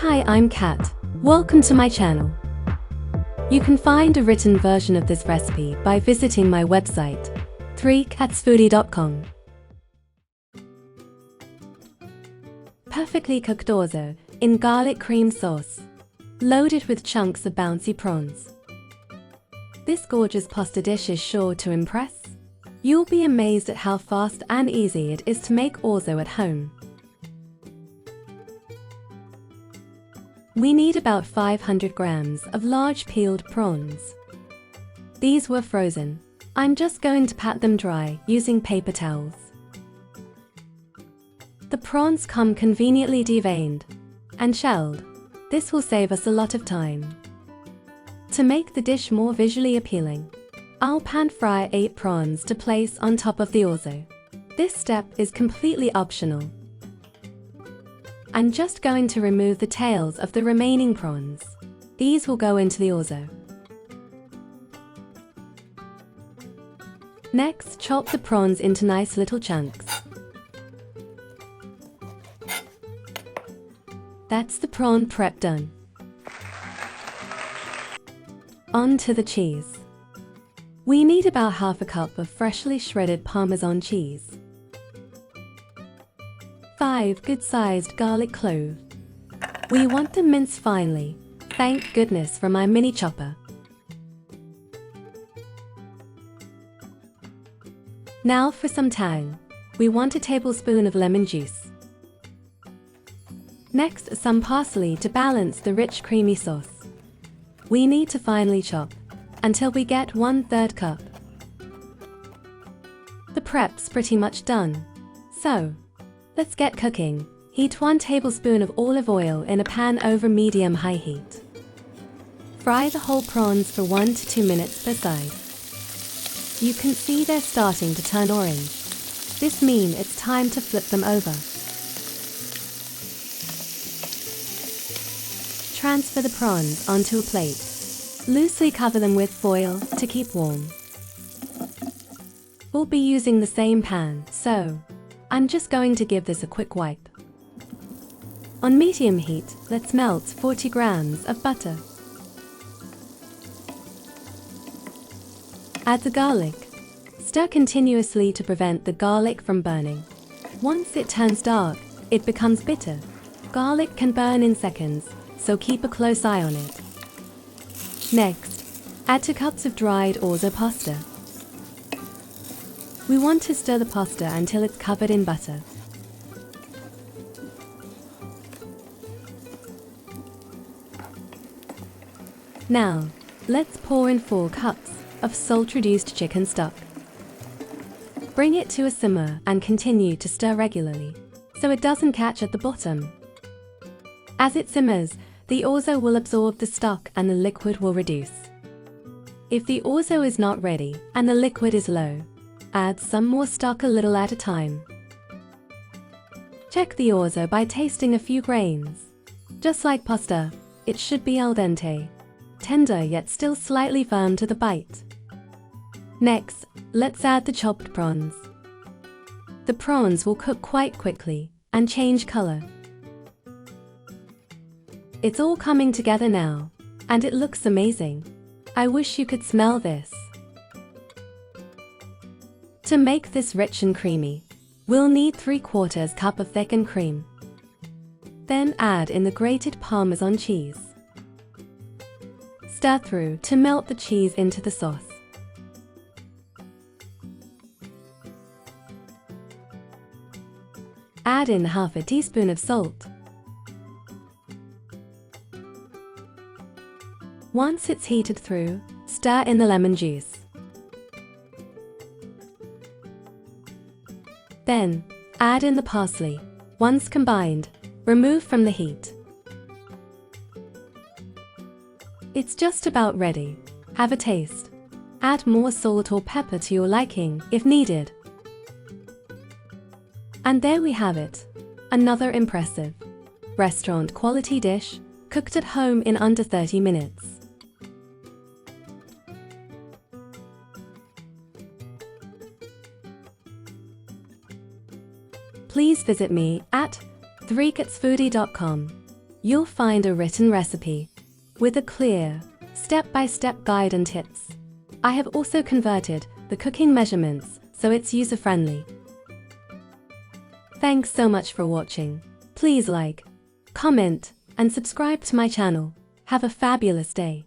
Hi, I'm Kat. Welcome to my channel. You can find a written version of this recipe by visiting my website, 3catsfoodie.com. Perfectly cooked orzo in garlic cream sauce, loaded with chunks of bouncy prawns. This gorgeous pasta dish is sure to impress. You'll be amazed at how fast and easy it is to make orzo at home. We need about 500 grams of large peeled prawns. These were frozen. I'm just going to pat them dry using paper towels. The prawns come conveniently deveined and shelled. This will save us a lot of time. To make the dish more visually appealing, I'll pan fry 8 prawns to place on top of the orzo. This step is completely optional. I'm just going to remove the tails of the remaining prawns. These will go into the orzo. Next, chop the prawns into nice little chunks. That's the prawn prep done. On to the cheese. We need about half a cup of freshly shredded Parmesan cheese. 5 good-sized garlic cloves. We want them minced finely. Thank goodness for my mini chopper. Now for some tang. We want a tablespoon of lemon juice. Next, some parsley to balance the rich creamy sauce. We need to finely chop until we get 1/3 cup. The prep's pretty much done. So, let's get cooking. Heat 1 tablespoon of olive oil in a pan over medium-high heat. Fry the whole prawns for 1 to 2 minutes per side. You can see they're starting to turn orange. This means it's time to flip them over. Transfer the prawns onto a plate. Loosely cover them with foil to keep warm. We'll be using the same pan, so I'm just going to give this a quick wipe. On medium heat, let's melt 40 grams of butter. Add the garlic. Stir continuously to prevent the garlic from burning. Once it turns dark, it becomes bitter. Garlic can burn in seconds, so keep a close eye on it. Next, add 2 cups of dried orzo pasta. We want to stir the pasta until it's covered in butter. Now, let's pour in 4 cups of salt-reduced chicken stock. Bring it to a simmer and continue to stir regularly, so it doesn't catch at the bottom. As it simmers, the orzo will absorb the stock and the liquid will reduce. If the orzo is not ready and the liquid is low, add some more stock a little at a time. Check the orzo by tasting a few grains. Just like pasta, it should be al dente, tender yet still slightly firm to the bite. Next, let's add the chopped prawns. The prawns will cook quite quickly and change color. It's all coming together now, and it looks amazing. I wish you could smell this. To make this rich and creamy, we'll need 3/4 cup of thickened cream. Then add in the grated Parmesan cheese. Stir through to melt the cheese into the sauce. Add in half a teaspoon of salt. Once it's heated through, stir in the lemon juice. Then, add in the parsley. Once combined, remove from the heat. It's just about ready. Have a taste. Add more salt or pepper to your liking if needed. And there we have it. Another impressive restaurant quality dish, cooked at home in under 30 minutes. Please visit me at 3catsfoodie.com. you'll find a written recipe with a clear, step-by-step guide and tips. I have also converted the cooking measurements so it's user-friendly. Thanks so much for watching. Please like, comment, and subscribe to my channel. Have a fabulous day.